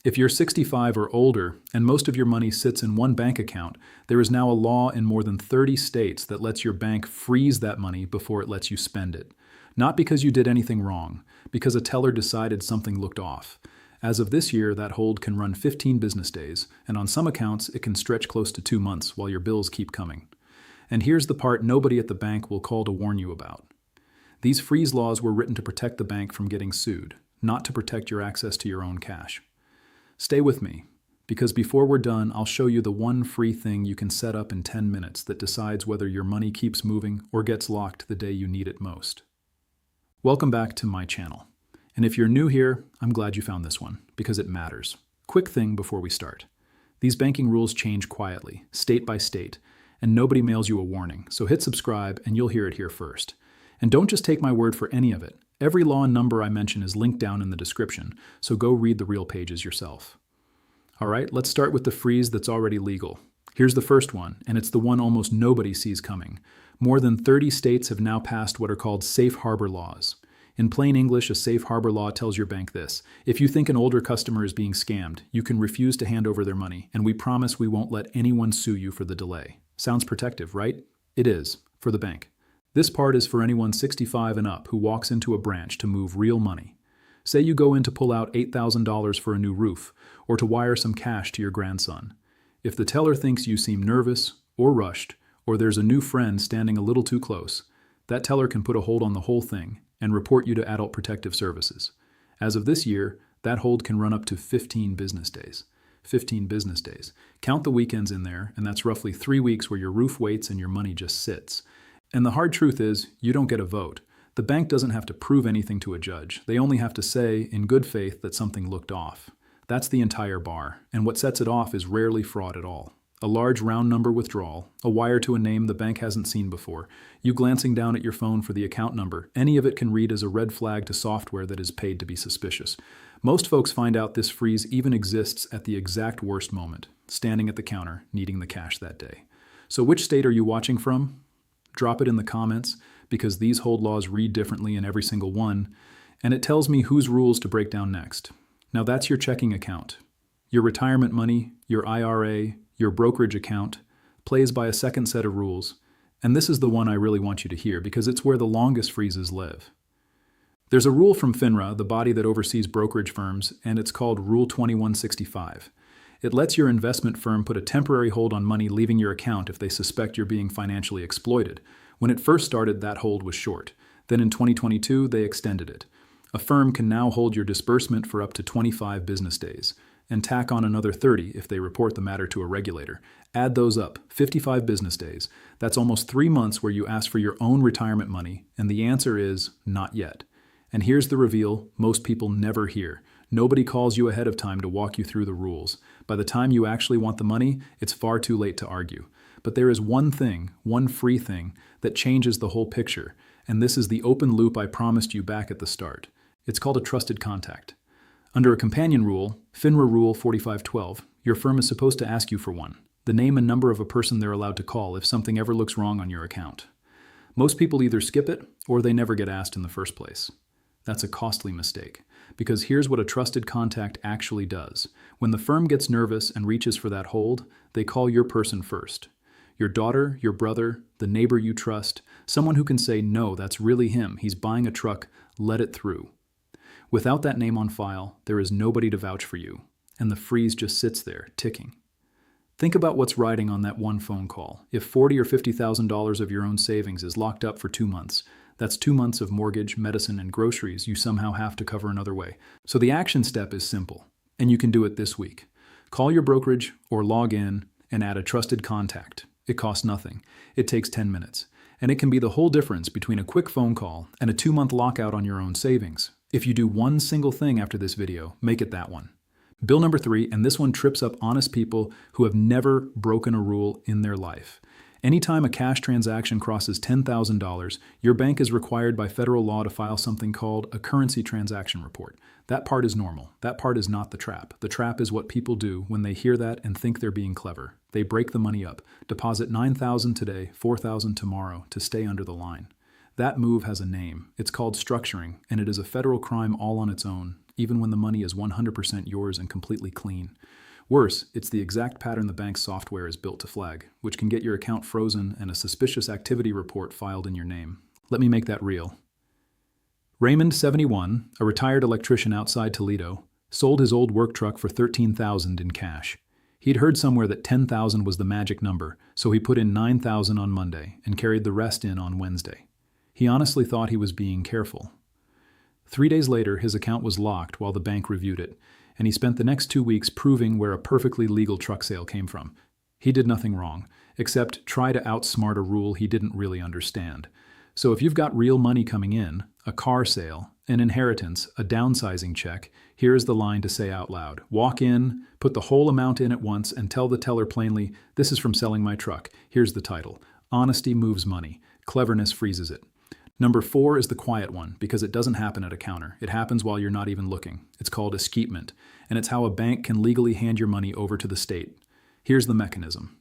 If you're 65 or older and most of your money sits in one bank account, there is now a law in more than 30 states that lets your bank freeze that money before it lets you spend it. Not because you did anything wrong, because a teller decided something looked off. As of this year, that hold can run 15 business days, and on some accounts, it can stretch close to 2 months while your bills keep coming. And here's the part nobody at the bank will call to warn you about. These freeze laws were written to protect the bank from getting sued, not to protect your access to your own cash. Stay with me, because before we're done, I'll show you the one free thing you can set up in 10 minutes that decides whether your money keeps moving or gets locked the day you need it most. Welcome back to my channel. And if you're new here, I'm glad you found this one, because it matters. Quick thing before we start. These banking rules change quietly, state by state, and nobody mails you a warning, so hit subscribe and you'll hear it here first. And don't just take my word for any of it. Every law and number I mention is linked down in the description, so go read the real pages yourself. All right, let's start with the freeze that's already legal. Here's the first one, and it's the one almost nobody sees coming. More than 30 states have now passed what are called safe harbor laws. In plain English, a safe harbor law tells your bank this: if you think an older customer is being scammed, you can refuse to hand over their money, and we promise we won't let anyone sue you for the delay. Sounds protective, right? It is, for the bank. This part is for anyone 65 and up who walks into a branch to move real money. Say you go in to pull out $8,000 for a new roof, or to wire some cash to your grandson. If the teller thinks you seem nervous or rushed, or there's a new friend standing a little too close, that teller can put a hold on the whole thing and report you to Adult Protective Services. As of this year, that hold can run up to 15 business days. 15 business days. Count the weekends in there, and that's roughly 3 weeks where your roof waits and your money just sits. And the hard truth is, you don't get a vote. The bank doesn't have to prove anything to a judge. They only have to say, in good faith, that something looked off. That's the entire bar, and what sets it off is rarely fraud at all. A large round number withdrawal, a wire to a name the bank hasn't seen before, you glancing down at your phone for the account number, any of it can read as a red flag to software that is paid to be suspicious. Most folks find out this freeze even exists at the exact worst moment, standing at the counter, needing the cash that day. So which state are you watching from? Drop it in the comments, because these hold laws read differently in every single one, and it tells me whose rules to break down next. Now that's your checking account. Your retirement money, your IRA, your brokerage account, plays by a second set of rules, and this is the one I really want you to hear, because it's where the longest freezes live. There's a rule from FINRA, the body that oversees brokerage firms, and it's called Rule 2165. It lets your investment firm put a temporary hold on money leaving your account if they suspect you're being financially exploited. When it first started, that hold was short. Then in 2022, they extended it. A firm can now hold your disbursement for up to 25 business days, and tack on another 30 if they report the matter to a regulator. Add those up, 55 business days. That's almost 3 months where you ask for your own retirement money, and the answer is not yet. And here's the reveal most people never hear. Nobody calls you ahead of time to walk you through the rules. By the time you actually want the money, it's far too late to argue. But there is one thing, one free thing, that changes the whole picture, and this is the open loop I promised you back at the start. It's called a trusted contact. Under a companion rule, FINRA Rule 4512, your firm is supposed to ask you for one, the name and number of a person they're allowed to call if something ever looks wrong on your account. Most people either skip it or they never get asked in the first place. That's a costly mistake, because here's what a trusted contact actually does. When the firm gets nervous and reaches for that hold, they call your person first. Your daughter, your brother, the neighbor you trust, someone who can say, no, that's really him, he's buying a truck, let it through. Without that name on file, there is nobody to vouch for you, and the freeze just sits there, ticking. Think about what's riding on that one phone call. If $40,000 or $50,000 of your own savings is locked up for 2 months, that's 2 months of mortgage, medicine, and groceries you somehow have to cover another way. So the action step is simple, and you can do it this week. Call your brokerage or log in and add a trusted contact. It costs nothing. It takes 10 minutes. And it can be the whole difference between a quick phone call and a 2-month lockout on your own savings. If you do one single thing after this video, make it that one. Bill number 3, and this one trips up honest people who have never broken a rule in their life. Anytime a cash transaction crosses $10,000, your bank is required by federal law to file something called a currency transaction report. That part is normal. That part is not the trap. The trap is what people do when they hear that and think they're being clever. They break the money up, deposit $9,000 today, $4,000 tomorrow to stay under the line. That move has a name. It's called structuring, and it is a federal crime all on its own, even when the money is 100% yours and completely clean. Worse, it's the exact pattern the bank's software is built to flag, which can get your account frozen and a suspicious activity report filed in your name. Let me make that real. Raymond, 71, a retired electrician outside Toledo, sold his old work truck for $13,000 in cash. He'd heard somewhere that $10,000 was the magic number, so he put in $9,000 on Monday and carried the rest in on Wednesday. He honestly thought he was being careful. 3 days later, his account was locked while the bank reviewed it, and he spent the next 2 weeks proving where a perfectly legal truck sale came from. He did nothing wrong, except try to outsmart a rule he didn't really understand. So if you've got real money coming in, a car sale, an inheritance, a downsizing check, here's the line to say out loud. Walk in, put the whole amount in at once, and tell the teller plainly, this is from selling my truck. Here's the title. Honesty moves money. Cleverness freezes it. Number 4 is the quiet one, because it doesn't happen at a counter. It happens while you're not even looking. It's called escapement, and it's how a bank can legally hand your money over to the state. Here's the mechanism.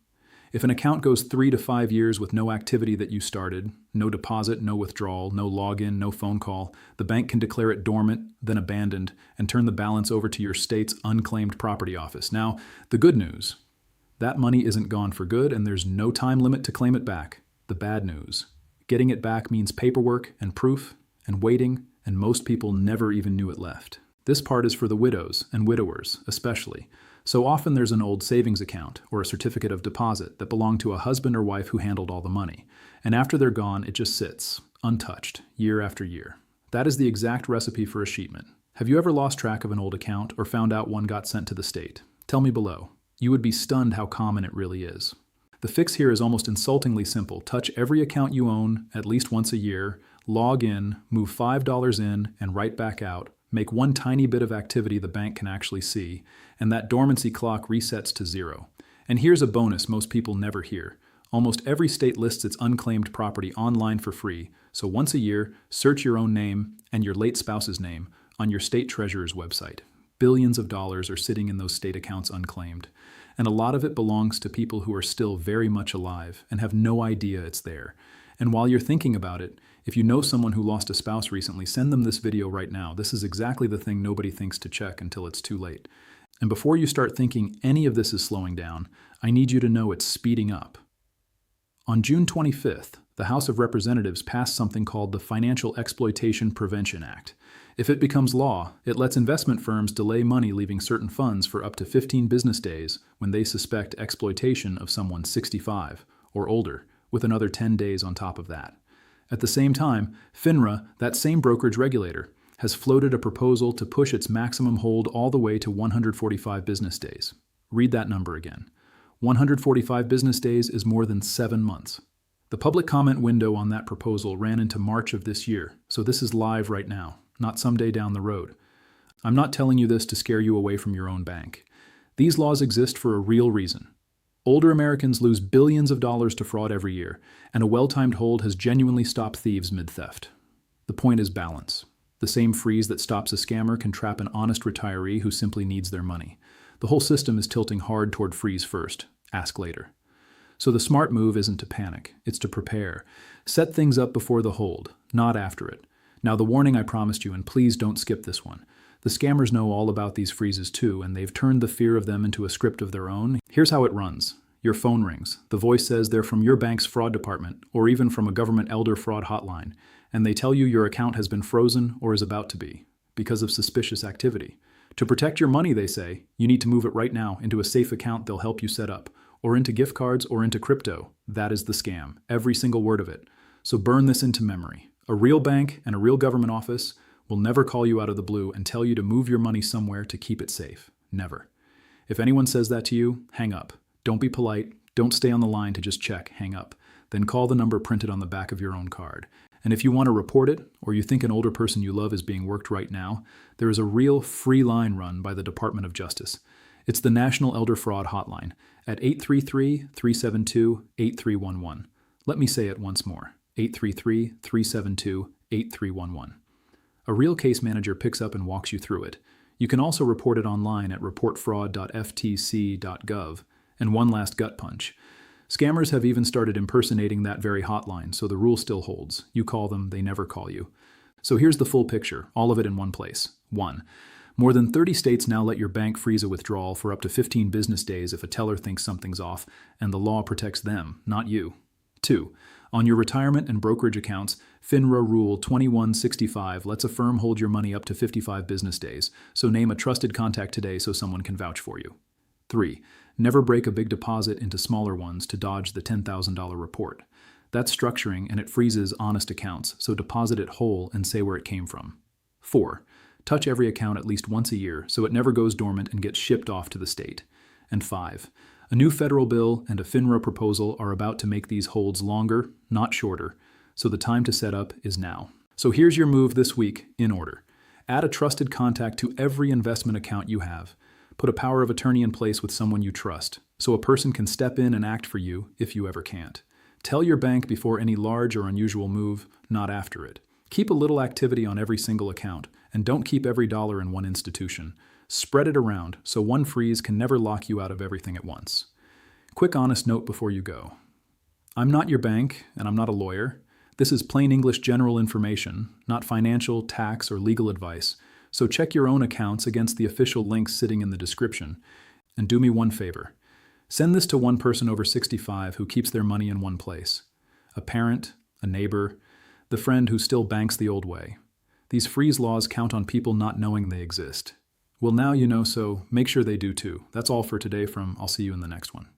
If an account goes 3 to 5 years with no activity that you started, no deposit, no withdrawal, no login, no phone call, the bank can declare it dormant, then abandoned, and turn the balance over to your state's unclaimed property office. Now, the good news, that money isn't gone for good and there's no time limit to claim it back. The bad news, getting it back means paperwork and proof and waiting, and most people never even knew it left. This part is for the widows and widowers, especially. So often there's an old savings account or a certificate of deposit that belonged to a husband or wife who handled all the money. And after they're gone, it just sits, untouched, year after year. That is the exact recipe for escheatment. Have you ever lost track of an old account or found out one got sent to the state? Tell me below. You would be stunned how common it really is. The fix here is almost insultingly simple. Touch every account you own at least once a year, log in, move $5 in, and right back out. Make one tiny bit of activity the bank can actually see, and that dormancy clock resets to 0. And here's a bonus most people never hear. Almost every state lists its unclaimed property online for free, so once a year, search your own name and your late spouse's name on your state treasurer's website. Billions of dollars are sitting in those state accounts unclaimed, and a lot of it belongs to people who are still very much alive and have no idea it's there. And while you're thinking about it, if you know someone who lost a spouse recently, send them this video right now. This is exactly the thing nobody thinks to check until it's too late. And before you start thinking any of this is slowing down, I need you to know it's speeding up. On June 25th, the House of Representatives passed something called the Financial Exploitation Prevention Act. If it becomes law, it lets investment firms delay money leaving certain funds for up to 15 business days when they suspect exploitation of someone 65 or older, with another 10 days on top of that. At the same time, FINRA, that same brokerage regulator, has floated a proposal to push its maximum hold all the way to 145 business days. Read that number again. 145 business days is more than 7 months. The public comment window on that proposal ran into March of this year, so this is live right now, not someday down the road. I'm not telling you this to scare you away from your own bank. These laws exist for a real reason. Older Americans lose billions of dollars to fraud every year, and a well-timed hold has genuinely stopped thieves mid-theft. The point is balance. The same freeze that stops a scammer can trap an honest retiree who simply needs their money. The whole system is tilting hard toward freeze first, ask later. So the smart move isn't to panic, it's to prepare. Set things up before the hold, not after it. Now the warning I promised you, and please don't skip this one. The scammers know all about these freezes too, and they've turned the fear of them into a script of their own. Here's how it runs. Your phone rings. The voice says they're from your bank's fraud department, or even from a government elder fraud hotline, and they tell you your account has been frozen or is about to be, because of suspicious activity. To protect your money, they say, you need to move it right now into a safe account they'll help you set up, or into gift cards or into crypto. That is the scam, every single word of it. So burn this into memory. A real bank and a real government office will never call you out of the blue and tell you to move your money somewhere to keep it safe. Never. If anyone says that to you, hang up. Don't be polite. Don't stay on the line to just check. Hang up. Then call the number printed on the back of your own card. And if you want to report it, or you think an older person you love is being worked right now, there is a real free line run by the Department of Justice. It's the National Elder Fraud Hotline at 833-372-8311. Let me say it once more. 833-372-8311. A real case manager picks up and walks you through it. You can also report it online at reportfraud.ftc.gov. And one last gut punch. Scammers have even started impersonating that very hotline, so the rule still holds. You call them, they never call you. So here's the full picture, all of it in one place. 1. More than 30 states now let your bank freeze a withdrawal for up to 15 business days if a teller thinks something's off, and the law protects them, not you. 2. On your retirement and brokerage accounts, FINRA Rule 2165 lets a firm hold your money up to 55 business days, so name a trusted contact today so someone can vouch for you. 3. Never break a big deposit into smaller ones to dodge the $10,000 report. That's structuring, and it freezes honest accounts, so deposit it whole and say where it came from. 4. Touch every account at least once a year so it never goes dormant and gets shipped off to the state. And 5. A new federal bill and a FINRA proposal are about to make these holds longer, not shorter, so the time to set up is now. So here's your move this week, in order. Add a trusted contact to every investment account you have. Put a power of attorney in place with someone you trust, so a person can step in and act for you if you ever can't. Tell your bank before any large or unusual move, not after it. Keep a little activity on every single account, and don't keep every dollar in one institution. Spread it around so one freeze can never lock you out of everything at once. Quick honest note before you go. I'm not your bank, and I'm not a lawyer. This is plain English general information, not financial, tax, or legal advice, so check your own accounts against the official links sitting in the description. And do me one favor. Send this to one person over 65 who keeps their money in one place. A parent, a neighbor, the friend who still banks the old way. These freeze laws count on people not knowing they exist. Well, now you know, so make sure they do too. That's all for today from I'll see you in the next one.